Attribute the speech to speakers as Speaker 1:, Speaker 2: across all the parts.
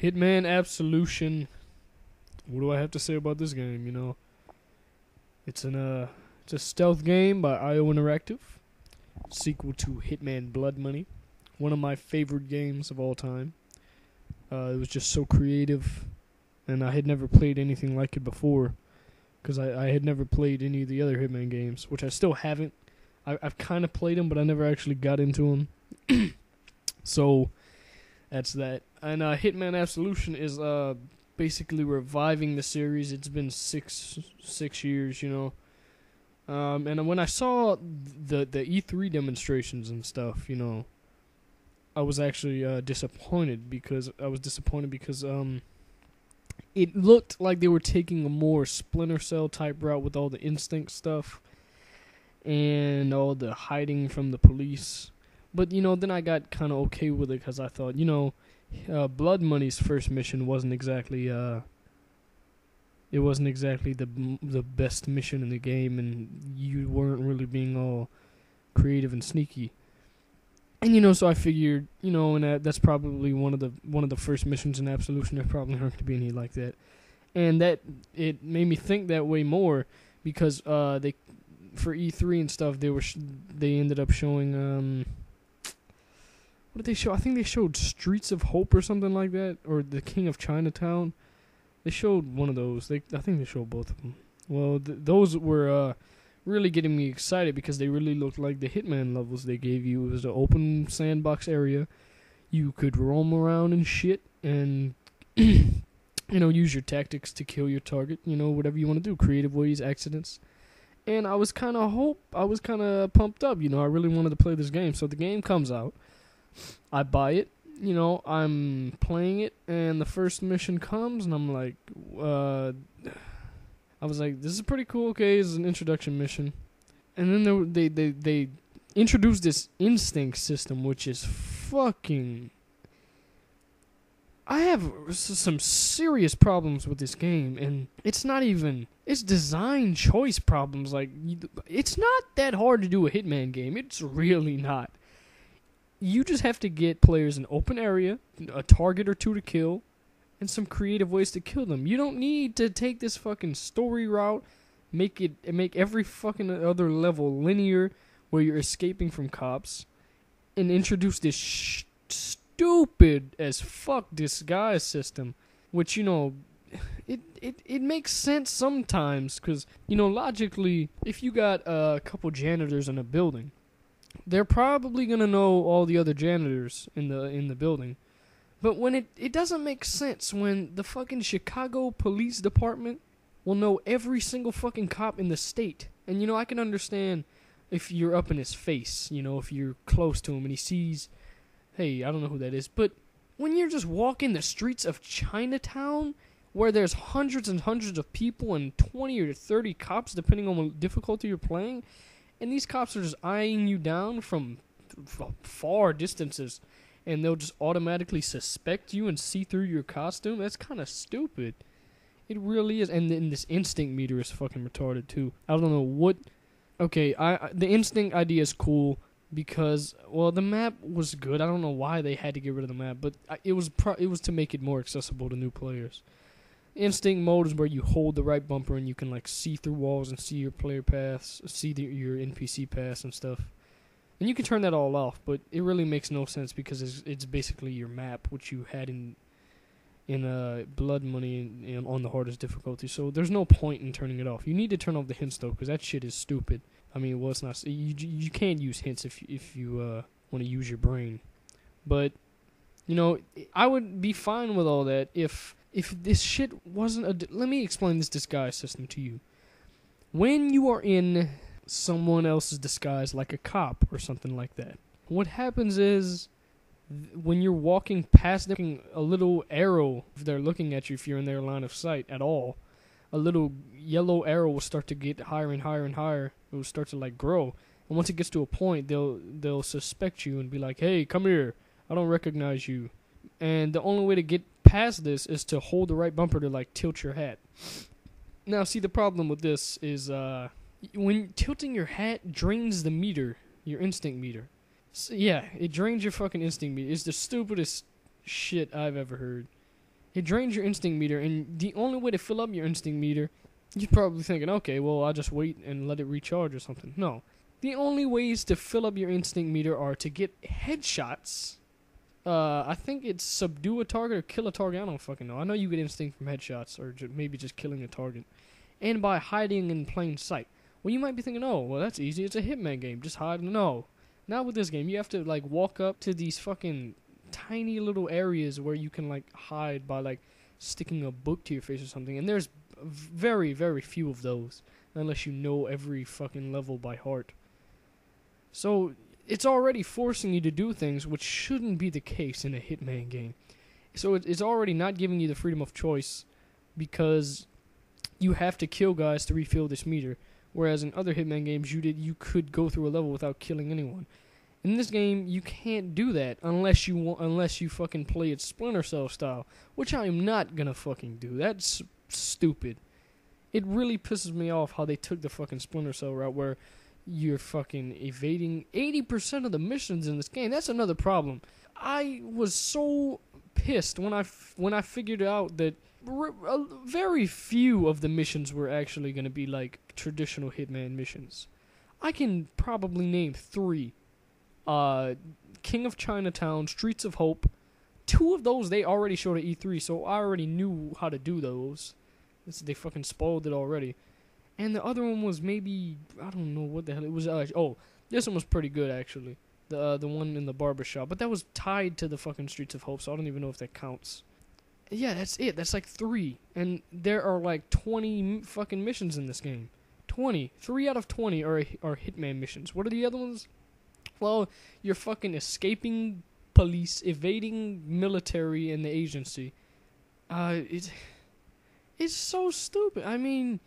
Speaker 1: Hitman Absolution. What do I have to say about this game? You know, it's a stealth game by IO Interactive, sequel to Hitman Blood Money, one of my favorite games of all time. It was just so creative, and I had never played anything like it before, because I had never played any of the other Hitman games, which I still haven't. I've kind of played them, but I never actually got into them. So that's that. And Hitman Absolution is basically reviving the series. It's been six years, you know. And when I saw the E3 demonstrations and stuff, you know, I was actually disappointed because it looked like they were taking a more Splinter Cell type route with all the instinct stuff and all the hiding from the police. But, you know, then I got kind of okay with it because I thought, you know, Blood Money's first mission wasn't exactly the best mission in the game, and you weren't really being all creative and sneaky. And, you know, so I figured, you know, and that's probably one of the first missions in Absolution. There probably aren't going to be any like that. And that it made me think that way more because they for E3 and stuff they ended up showing what did they show? I think they showed Streets of Hope or something like that, or The King of Chinatown. They showed one of those. I think they showed both of them. Well, those were really getting me excited because they really looked like the Hitman levels they gave you. It was an open sandbox area. You could roam around and shit and, you know, use your tactics to kill your target. You know, whatever you want to do. Creative ways, accidents. And I was kind of pumped up. You know, I really wanted to play this game. So the game comes out. I buy it. You know, I'm playing it, and the first mission comes, and I'm like, I was like, this is pretty cool. Okay, it's an introduction mission, and then they introduced this instinct system, which is fucking. I have some serious problems with this game, and it's not even. It's design choice problems. Like, it's not that hard to do a Hitman game. It's really not. You just have to get players an open area, a target or two to kill, and some creative ways to kill them. You don't need to take this fucking story route, make every fucking other level linear where you're escaping from cops, and introduce this stupid as fuck disguise system, which, you know, it makes sense sometimes, because, you know, logically, if you got a couple janitors in a building, they're probably gonna know all the other janitors in the building. But when it doesn't make sense when the fucking Chicago Police Department will know every single fucking cop in the state. And, you know, I can understand if you're up in his face, you know, if you're close to him and he sees, hey, I don't know who that is. But when you're just walking the streets of Chinatown, where there's hundreds and hundreds of people and 20 or 30 cops, depending on what difficulty you're playing, and these cops are just eyeing you down from far distances, and they'll just automatically suspect you and see through your costume. That's kind of stupid. It really is. And then this instinct meter is fucking retarded too. I don't know what. Okay, the instinct idea is cool because, well, the map was good. I don't know why they had to get rid of the map, but it was to make it more accessible to new players. Instinct mode is where you hold the right bumper and you can, like, see through walls and see your player paths, see your NPC paths and stuff. And you can turn that all off, but it really makes no sense because it's basically your map, which you had in Blood Money on the hardest difficulty. So there's no point in turning it off. You need to turn off the hints though, because that shit is stupid. I mean, well, it's not. You can't use hints if you want to use your brain. But, you know, I would be fine with all that if this shit wasn't let me explain this disguise system to you. When you are in someone else's disguise, like a cop or something like that, what happens is when you're walking past them, a little arrow, if they're looking at you, if you're in their line of sight at all, a little yellow arrow will start to get higher and higher and higher. It will start to, like, grow. And once it gets to a point, they'll suspect you and be like, hey, come here. I don't recognize you. And the only way to get past this is to hold the right bumper to, like, tilt your hat. Now, see, the problem with this is when tilting your hat drains the meter, your instinct meter. So, yeah, it drains your fucking instinct meter. It's the stupidest shit I've ever heard. It drains your instinct meter, and the only way to fill up your instinct meter, you're probably thinking, okay, well, I'll just wait and let it recharge or something. No. The only ways to fill up your instinct meter are to get headshots. I think it's subdue a target or kill a target. I don't fucking know. I know you get instinct from headshots or maybe just killing a target. And by hiding in plain sight. Well, you might be thinking, oh, well, that's easy. It's a Hitman game. Just hide. No. Not with this game. You have to, like, walk up to these fucking tiny little areas where you can, like, hide by, like, sticking a book to your face or something. And there's very, very few of those. Unless you know every fucking level by heart. So it's already forcing you to do things which shouldn't be the case in a Hitman game. So it's already not giving you the freedom of choice because you have to kill guys to refill this meter. Whereas in other Hitman games, you could go through a level without killing anyone. In this game, you can't do that unless you fucking play it Splinter Cell style, which I am not gonna fucking do. That's stupid. It really pisses me off how they took the fucking Splinter Cell route where you're fucking evading 80% of the missions in this game. That's another problem. I was so pissed when I figured out that very few of the missions were actually going to be like traditional Hitman missions. I can probably name 3. King of Chinatown, Streets of Hope. 2 of those they already showed at E3, so I already knew how to do those. They fucking spoiled it already. And the other one was maybe, I don't know what the hell it was. This one was pretty good actually. The one in the barbershop, but that was tied to the fucking Streets of Hope, so I don't even know if that counts. Yeah, that's it. That's like 3, and there are like 20 fucking missions in this game. 20. 3 out of 20 are Hitman missions. What are the other ones? Well, you're fucking escaping police, evading military and the agency. It's so stupid. I mean,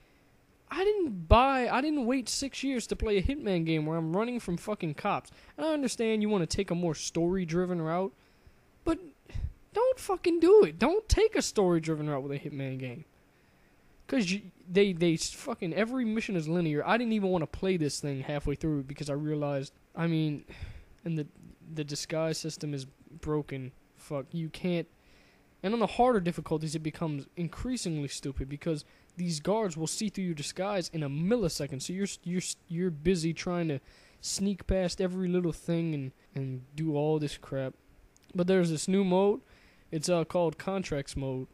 Speaker 1: I didn't wait 6 years to play a Hitman game where I'm running from fucking cops. And I understand you want to take a more story-driven route, but don't fucking do it. Don't take a story-driven route with a Hitman game. Because they fucking, every mission is linear. I didn't even want to play this thing halfway through because I realized, I mean, and the disguise system is broken. Fuck, you can't. And on the harder difficulties, it becomes increasingly stupid because these guards will see through your disguise in a millisecond. So you're busy trying to sneak past every little thing and do all this crap. But there's this new mode. It's called Contracts mode,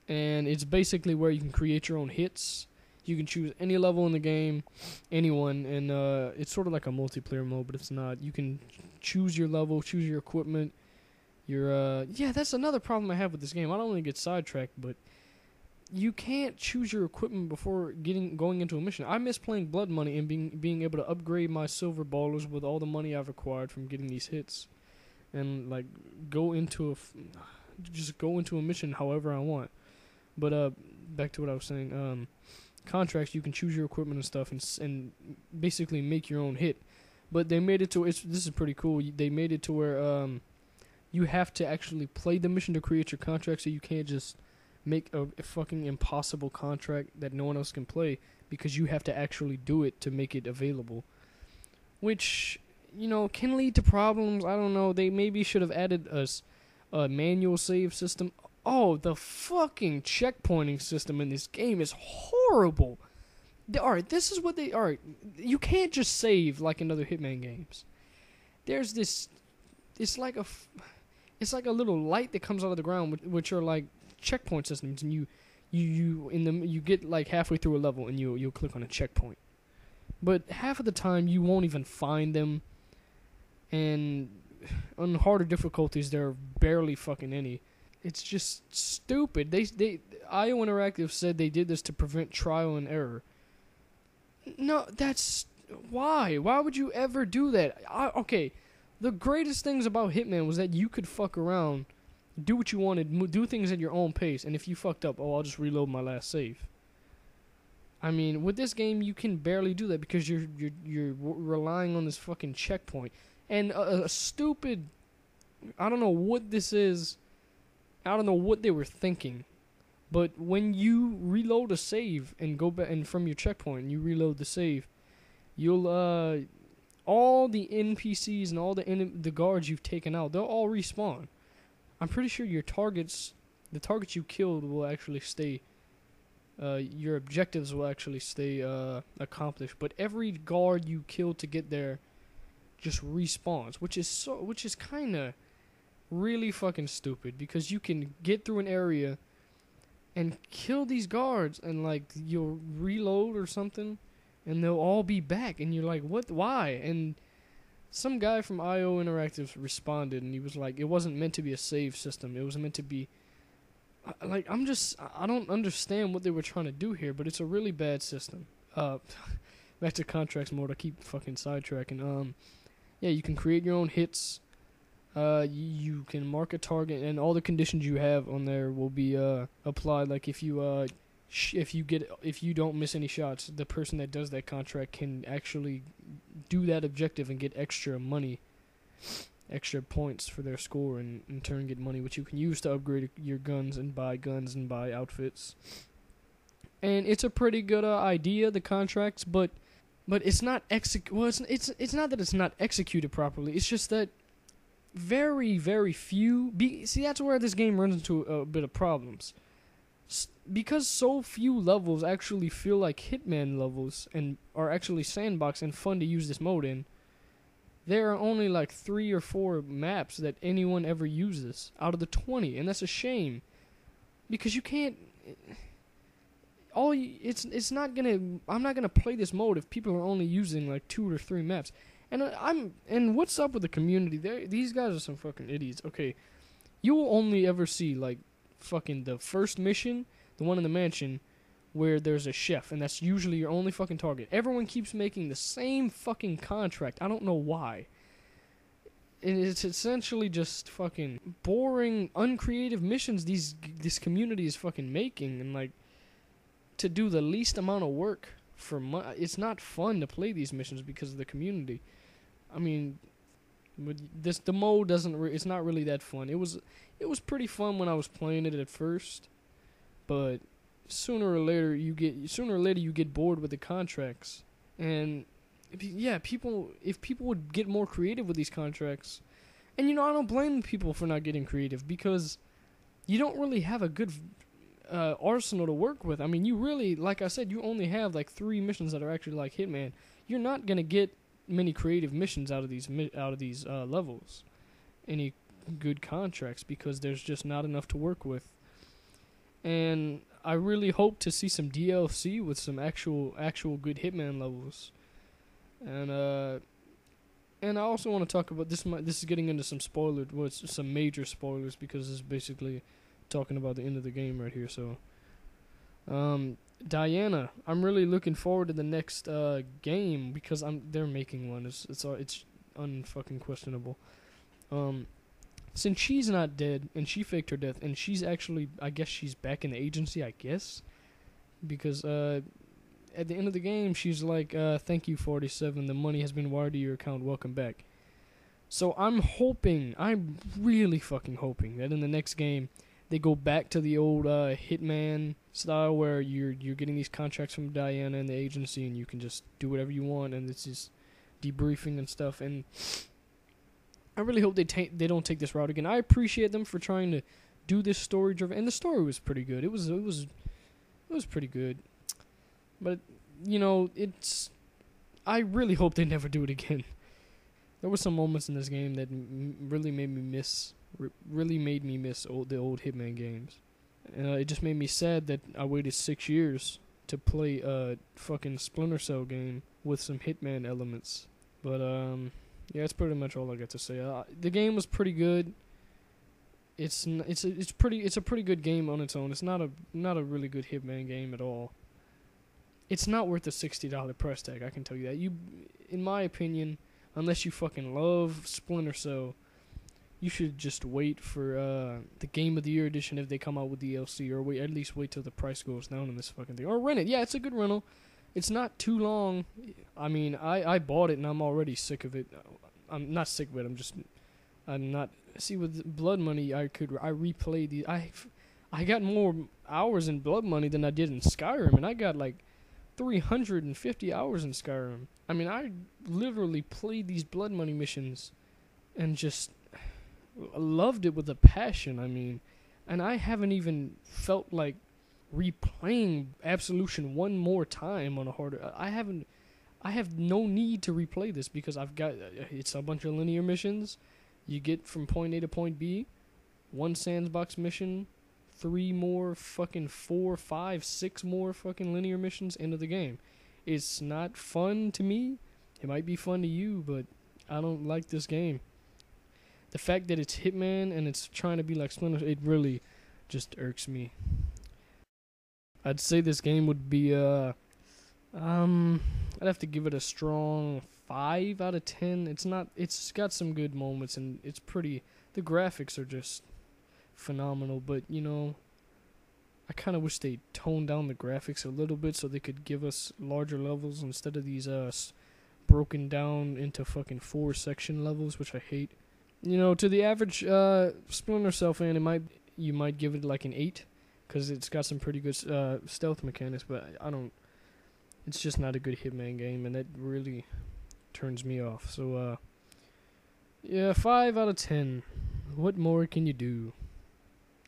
Speaker 1: and it's basically where you can create your own hits. You can choose any level in the game, anyone, and it's sort of like a multiplayer mode, but it's not. You can choose your level, choose your equipment. That's another problem I have with this game. I don't want to get sidetracked, but you can't choose your equipment before going into a mission. I miss playing Blood Money and being able to upgrade my silver ballers with all the money I've acquired from getting these hits, and like go into a mission however I want. But back to what I was saying. Contracts, you can choose your equipment and stuff, and basically make your own hit. But they made it to this is pretty cool. They made it to where you have to actually play the mission to create your contract, so you can't just make a fucking impossible contract that no one else can play, because you have to actually do it to make it available. Which, can lead to problems. I don't know. They maybe should have added a manual save system. Oh, the fucking checkpointing system in this game is horrible. Alright, this is what they... Alright, you can't just save like in other Hitman games. There's this... It's like a little light that comes out of the ground, which are like checkpoint systems, and you get like halfway through a level and you'll click on a checkpoint. But half of the time you won't even find them, and on harder difficulties there are barely fucking any. It's just stupid. IO Interactive said they did this to prevent trial and error. No, that's... Why? Why would you ever do that? Okay, the greatest things about Hitman was that you could fuck around, do what you wanted, do things at your own pace, and if you fucked up, I'll just reload my last save. I mean, with this game, you can barely do that because you're relying on this fucking checkpoint. And a stupid... I don't know what this is... I don't know what they were thinking, but when you reload a save and go back and from your checkpoint, you reload the save, you'll all the NPCs and all the guards you've taken out, they'll all respawn. I'm pretty sure your targets the targets you killed will actually stay. Your objectives will actually stay accomplished. But every guard you kill to get there just respawns, which is kind of really fucking stupid, because you can get through an area and kill these guards and like you'll reload or something and they'll all be back and you're like, what, why? And some guy from IO Interactive responded and he was like, it wasn't meant to be a save system, it was meant to be like, I don't understand what they were trying to do here, but it's a really bad system. Back to contracts mode, I keep fucking sidetracking. Yeah, you can create your own hits. You can mark a target, and all the conditions you have on there will be applied. Like if you don't miss any shots, the person that does that contract can actually do that objective and get extra money, extra points for their score, and in turn get money, which you can use to upgrade your guns and buy outfits. And it's a pretty good idea, the contracts, but it's not it's not that it's not executed properly. It's just that very, very few. See, that's where this game runs into a bit of problems. Because so few levels actually feel like Hitman levels and are actually sandbox and fun to use this mode in. There are only like 3 or 4 maps that anyone ever uses out of the 20, and that's a shame. Because you can't. It's not gonna. I'm not gonna play this mode if people are only using like 2 or 3 maps. And what's up with the community? These guys are some fucking idiots. Okay, you will only ever see like fucking the first mission, the one in the mansion, where there's a chef, and that's usually your only fucking target. Everyone keeps making the same fucking contract. I don't know why. It's essentially just fucking boring, uncreative missions this community is fucking making, and like, to do the least amount of work for money. It's not fun to play these missions because of the community. I mean, the mode it's not really that fun. It was pretty fun when I was playing it at first, but sooner or later you get bored with the contracts. And yeah, if people would get more creative with these contracts, and I don't blame people for not getting creative, because you don't really have a good arsenal to work with. I mean, you really, like I said, you only have like 3 missions that are actually like Hitman. You're not gonna get many creative missions out of these levels, any good contracts, because there's just not enough to work with. And I really hope to see some DLC with some actual good Hitman levels. And I also want to talk about this. This is getting into some some major spoilers, because this is basically talking about the end of the game right here. So, Diana, I'm really looking forward to the next game, because they're making one. It's unfucking questionable. Since she's not dead and she faked her death, and she's actually, I guess she's back in the agency, I guess, because at the end of the game she's like, thank you 47, the money has been wired to your account, welcome back. So I'm really fucking hoping that in the next game they go back to the old Hitman style, where you're getting these contracts from Diana and the agency, and you can just do whatever you want, and it's just debriefing and stuff. And I really hope they don't take this route again. I appreciate them for trying to do this story driven, and the story was pretty good. It was pretty good, but I really hope they never do it again. There were some moments in this game that really made me miss the old Hitman games. It just made me sad that I waited 6 years to play a fucking Splinter Cell game with some Hitman elements. But yeah, that's pretty much all I got to say. The game was pretty good. It's a pretty good game on its own. It's not a really good Hitman game at all. It's not worth the $60 price tag, I can tell you that. In my opinion, unless you fucking love Splinter Cell, you should just wait for the Game of the Year edition if they come out with DLC, or at least wait till the price goes down on this fucking thing. Or rent it. Yeah, it's a good rental. It's not too long. I mean, I bought it and I'm already sick of it. I'm not sick of it. I'm not. See, with Blood Money, I replayed the. I got more hours in Blood Money than I did in Skyrim, and I got like 350 hours in Skyrim. I mean, I literally played these Blood Money missions and just loved it with a passion. I mean, And I haven't even felt like replaying Absolution one more time on a harder. I have no need to replay this because I've got it's a bunch of linear missions. You get from point A to point B, one sandbox mission, 3 more fucking 4, 5, 6 more fucking linear missions into the game. It's not fun to me. It might be fun to you, but I don't like this game. The fact that it's Hitman and it's trying to be like Splinter, it really just irks me. I'd say this game would be I'd have to give it a strong 5 out of 10. It's got some good moments and it's pretty, the graphics are just phenomenal, but you know, I kind of wish they toned down the graphics a little bit so they could give us larger levels instead of these broken down into fucking 4 section levels, which I hate. You know, to the average Splinter Cell fan, you might give it like an 8 because it's got some pretty good stealth mechanics, but it's just not a good Hitman game, and that really turns me off. So yeah, 5 out of 10. What more can you do?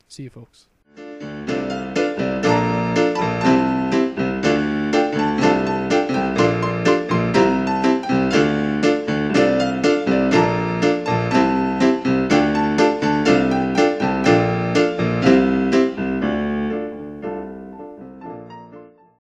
Speaker 1: See you, folks.